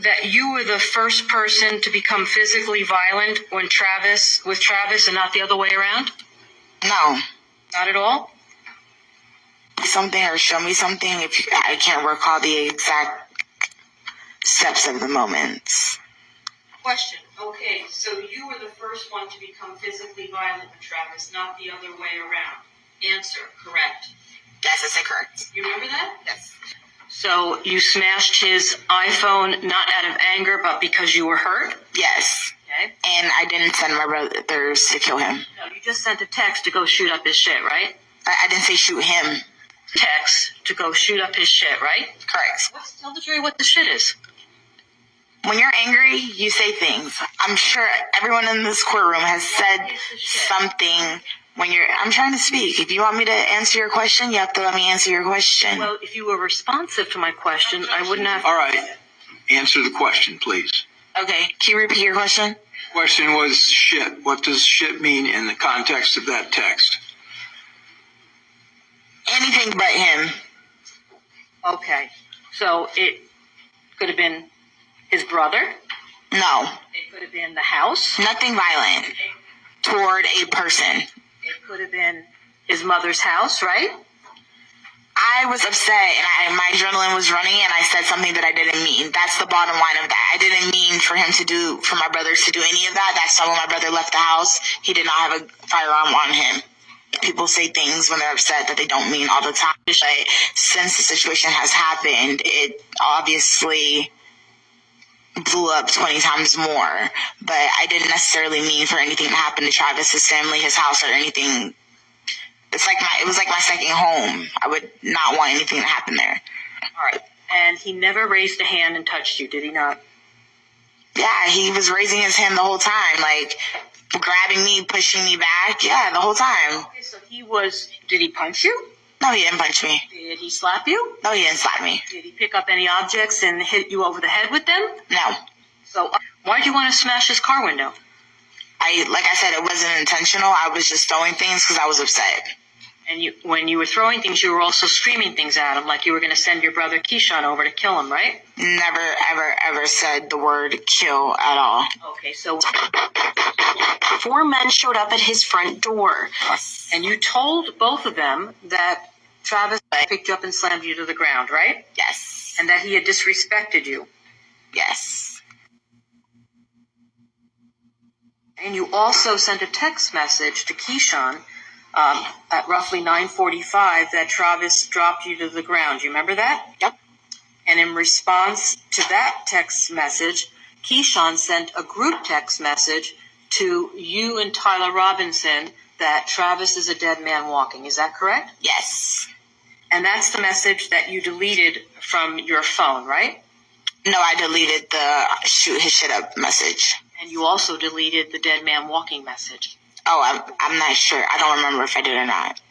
that you were the first person to become physically violent with Travis and not the other way around? No. Not at all? Something or show me something if I can't recall the exact steps of the moments. Question. Okay, so you were the first one to become physically violent with Travis, not the other way around. Answer. Correct. Yes, I say correct. You remember that? Yes. So you smashed his iPhone not out of anger, but because you were hurt? Yes. Okay. And I didn't send my brothers to kill him. No, you just sent a text to go shoot up his shit, right? I didn't say shoot him. Text to go shoot up his shit, right? Correct. Tell the jury what the shit is. When you're angry, you say things. I'm sure everyone in this courtroom has said something when I'm trying to speak. If you want me to answer your question, you have to let me answer your question. Well, if you were responsive to my question, I wouldn't have... All right. Answer the question, please. Okay. Can you repeat your question? Question was shit. What does shit mean in the context of that text? Anything but him. Okay. So it could have been his brother? No. It could have been the house? Nothing violent toward a person. It could have been his mother's house, right? I was upset and my adrenaline was running and I said something that I didn't mean. That's the bottom line of that. I didn't mean for my brothers to do any of that. That's why when my brother left the house, he did not have a firearm on him. People say things when they're upset that they don't mean all the time. But since the situation has happened, it obviously blew up 20 times more. But I didn't necessarily mean for anything to happen to Travis, his family, his house, or anything. It was like my second home. I would not want anything to happen there. All right. And he never raised a hand and touched you, did he not? Yeah, he was raising his hand the whole time, like grabbing me, pushing me back. Yeah, the whole time. Okay, so did he punch you? No, he didn't punch me. Did he slap you? No, he didn't slap me. Did he pick up any objects and hit you over the head with them? No. So why'd you want to smash his car window? Like I said, it wasn't intentional. I was just throwing things because I was upset. And when you were throwing things, you were also screaming things at him, like you were going to send your brother Keyshawn over to kill him, right? Never, ever, ever said the word kill at all. Okay, so 4 men showed up at his front door. Yes. And you told both of them that Travis picked you up and slammed you to the ground, right? Yes. And that he had disrespected you. Yes. And you also sent a text message to Keyshawn at roughly 9:45 that Travis dropped you to the ground. You remember that? Yep. And in response to that text message, Keyshawn sent a group text message to you and Tyler Robinson that Travis is a dead man walking. Is that correct? Yes. And that's the message that you deleted from your phone, right? No, I deleted the shoot his shit up message. And you also deleted the dead man walking message. Oh, I'm not sure. I don't remember if I did or not.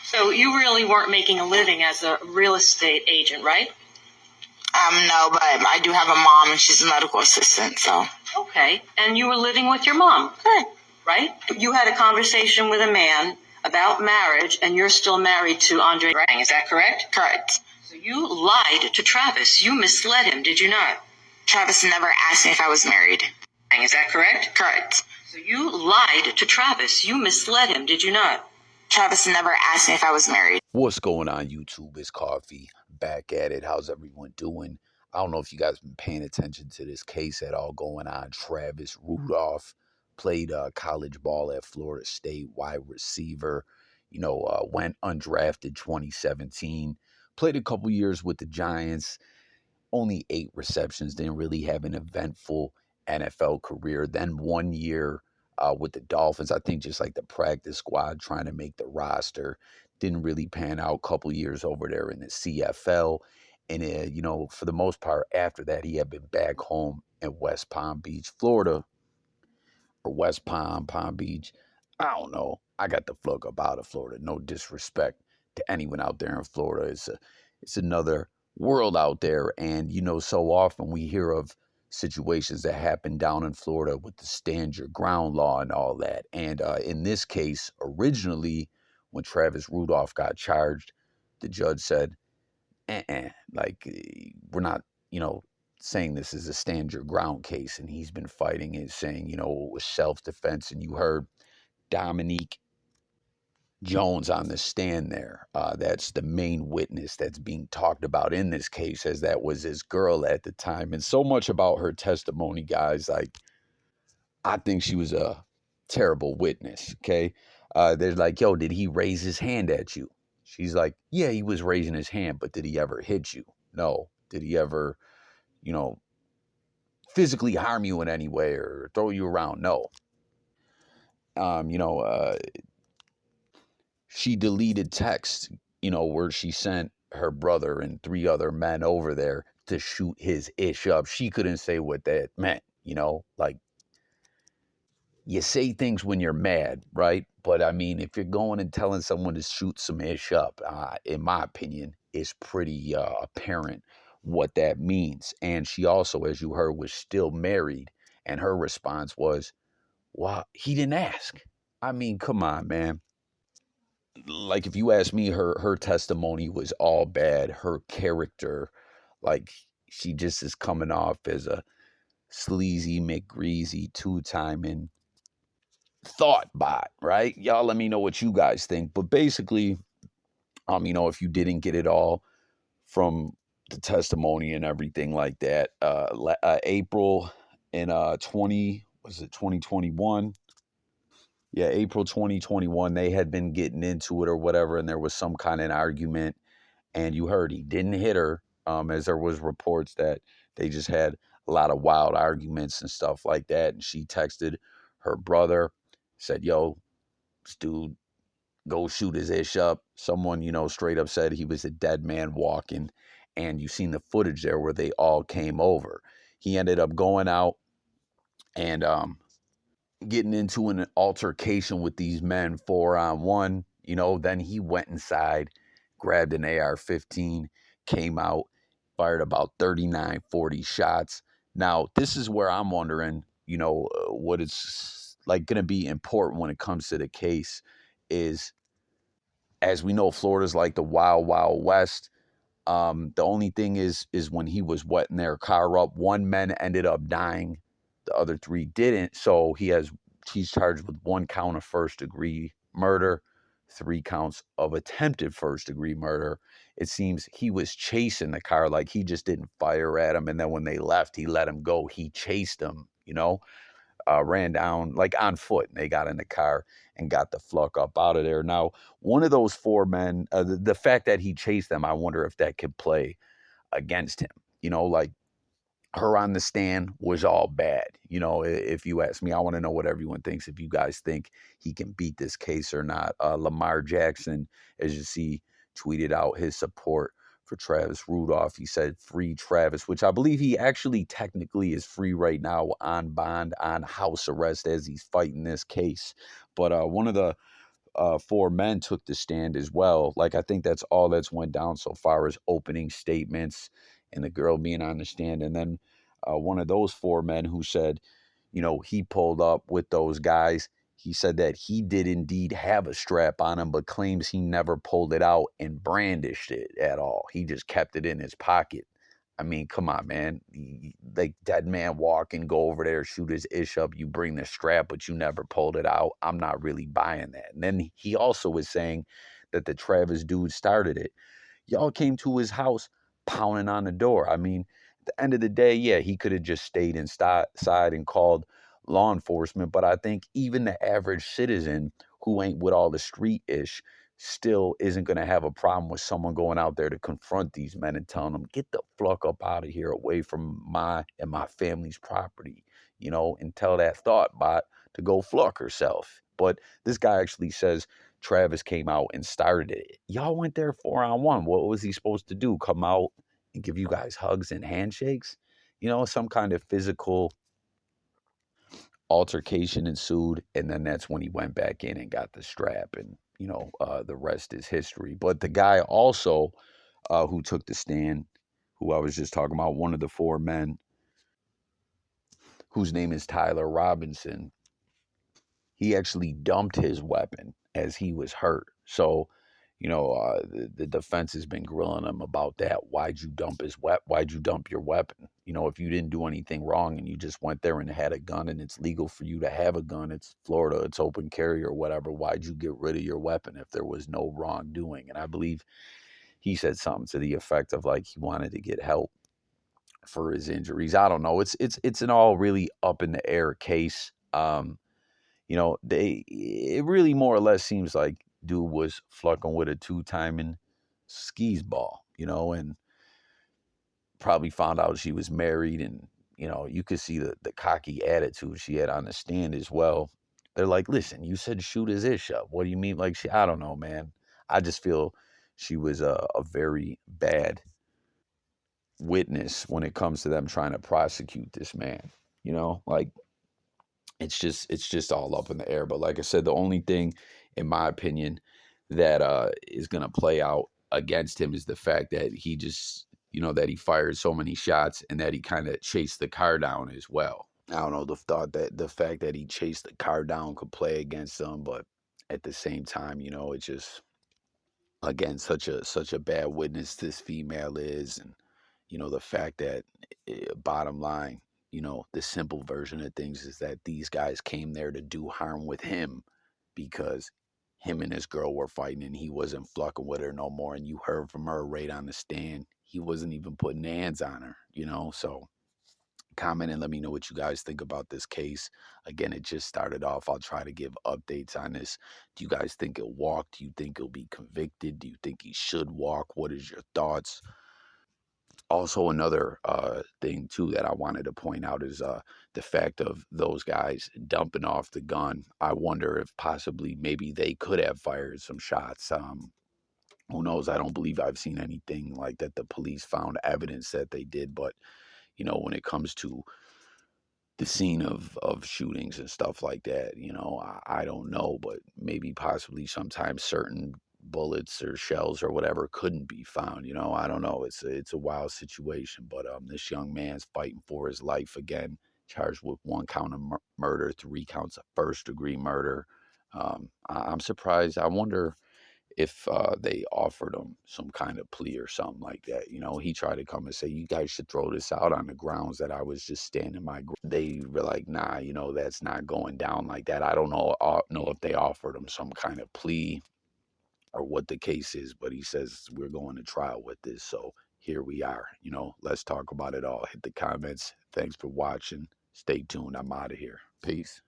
So you really weren't making a living as a real estate agent, right? No, but I do have a mom and she's a medical assistant, so. Okay. And you were living with your mom. Right. Right? You had a conversation with a man about marriage and you're still married to Andre Rang. Is that correct? Correct. So you lied to Travis. You misled him, did you not? Travis never asked me if I was married. Is that correct? Correct. So you lied to Travis. You misled him, did you not? Travis never asked me if I was married. What's going on, YouTube? It's Coffee. Back at it. How's everyone doing? I don't know if you guys been paying attention to this case at all going on. Travis Rudolph played college ball at Florida State, wide receiver. Went undrafted 2017. Played a couple years with the Giants. Only 8 receptions. Didn't really have an eventful NFL career. Then 1 year with the Dolphins, I think just like the practice squad trying to make the roster. Didn't really pan out. Couple years over there in the CFL. And, for the most part, after that, he had been back home in West Palm Beach, Florida. Or West Palm Beach. I don't know. I got the fuck up out of Florida. No disrespect to anyone out there in Florida. It's another world out there. And, so often we hear of situations that happen down in Florida with the stand your ground law and all that. And in this case, originally, when Travis Rudolph got charged, the judge said, we're not, saying this is a stand your ground case, and he's been fighting it, saying, it was self-defense. And you heard Dominique Jones on the stand there. That's the main witness that's being talked about in this case, as that was his girl at the time. And so much about her testimony, guys, like, I think she was a terrible witness, okay? They're like, yo, did he raise his hand at you? She's like, yeah, he was raising his hand, but did he ever hit you? No. Did he ever, physically harm you in any way or throw you around? No. Um, you know, uh, she deleted text, where she sent her brother and 3 other men over there to shoot his ish up. She couldn't say what that meant, like, you say things when you're mad, right? But I mean, if you're going and telling someone to shoot some ish up, in my opinion, it's pretty apparent what that means. And she also, as you heard, was still married. And her response was, wow, he didn't ask. I mean, come on, man. Like, if you ask me, her testimony was all bad. Her character, like, she just is coming off as a sleazy McGreasy 2-timing thought bot, right? Y'all let me know what you guys think. But basically, if you didn't get it all from the testimony and everything like that, April in 2021? Yeah, April 2021, they had been getting into it or whatever, and there was some kind of argument, and you heard he didn't hit her, as there was reports that they just had a lot of wild arguments and stuff like that, and she texted her brother, said, yo, this dude, go shoot his ish up. Someone, straight up said he was a dead man walking, and you seen the footage there where they all came over. He ended up going out and getting into an altercation with these men 4-on-1. Then he went inside, grabbed an AR-15, came out, fired about 39, 40 shots. Now, this is where I'm wondering, what it's like going to be important when it comes to the case is, as we know, Florida's like the wild, wild west. The only thing is when he was wetting their car up, 1 man ended up dying, the other 3 didn't. So he's charged with 1 count of first-degree murder, 3 counts of attempted first-degree murder. It seems he was chasing the car, like he just didn't fire at him, and then when they left, he let him go. He chased them, ran down like on foot, and they got in the car and got the fuck up out of there. Now, one of those 4 men, the fact that he chased them, I wonder if that could play against him. Like, her on the stand was all bad. If you ask me, I want to know what everyone thinks. If you guys think he can beat this case or not. Lamar Jackson, as you see, tweeted out his support for Travis Rudolph. He said, free Travis, which I believe he actually technically is free right now on bond, on house arrest, as he's fighting this case. But one of the 4 men took the stand as well. Like, I think that's all that's went down so far as opening statements and the girl being on the stand. And then one of those 4 men who said, he pulled up with those guys. He said that he did indeed have a strap on him, but claims he never pulled it out and brandished it at all. He just kept it in his pocket. I mean, come on, man. Like, dead man walk and go over there, shoot his ish up. You bring the strap, but you never pulled it out. I'm not really buying that. And then he also was saying that the Travis dude started it. Y'all came to his house pounding on the door. I mean, at the end of the day, yeah, he could have just stayed inside and called law enforcement. But I think even the average citizen who ain't with all the street ish still isn't going to have a problem with someone going out there to confront these men and telling them, get the fuck up out of here, away from my and my family's property, and tell that thought bot to go fluck herself. But this guy actually says Travis came out and started it. Y'all went there 4-on-1. What was he supposed to do? Come out and give you guys hugs and handshakes? Some kind of physical altercation ensued, and then that's when he went back in and got the strap, and the rest is history. But the guy also who took the stand, who I was just talking about, one of the 4 men, whose name is Tyler Robinson, he actually dumped his weapon as he was hurt. So The defense has been grilling him about that. Why'd you dump Why'd you dump your weapon? If you didn't do anything wrong and you just went there and had a gun and it's legal for you to have a gun, it's Florida, it's open carry or whatever. Why'd you get rid of your weapon if there was no wrongdoing? And I believe he said something to the effect of like he wanted to get help for his injuries. I don't know. It's an all really up in the air case. It really more or less seems like dude was fucking with a two-timing skis ball, and probably found out she was married, and you could see the cocky attitude she had on the stand as well. They're like, listen, you said shoot his ish up. What do you mean? Like, I don't know, man. I just feel she was a very bad witness when it comes to them trying to prosecute this man. Like it's just all up in the air. But like I said, the only thing, in my opinion, that is gonna play out against him is the fact that he just that he fired so many shots and that he kind of chased the car down as well. I don't know, the fact that he chased the car down could play against him, but at the same time, it's just again such a bad witness this female is. And the fact that bottom line, the simple version of things is that these guys came there to do harm with him because him and his girl were fighting and he wasn't fucking with her no more. And you heard from her right on the stand, he wasn't even putting hands on her. So comment and let me know what you guys think about this case. Again, it just started off. I'll try to give updates on this. Do you guys think he'll walk? Do you think he'll be convicted? Do you think he should walk? What is your thoughts? Also, another thing too that I wanted to point out is the fact of those guys dumping off the gun. I wonder if possibly maybe they could have fired some shots. Who knows? I don't believe I've seen anything like that. The police found evidence that they did, but when it comes to the scene of shootings and stuff like that, I don't know, but maybe possibly sometimes certain bullets or shells or whatever couldn't be found. I don't know. It's a wild situation, but this young man's fighting for his life again, charged with 1 count of murder, 3 counts of first-degree murder. I'm surprised. I wonder if they offered him some kind of plea or something like that. He tried to come and say, you guys should throw this out on the grounds that I was just standing my ground. They were like, nah, that's not going down like that. I don't know if they offered him some kind of plea or what the case is, but he says we're going to trial with this. So here we are. Let's talk about it all. Hit the comments. Thanks for watching. Stay tuned. I'm out of here. Peace.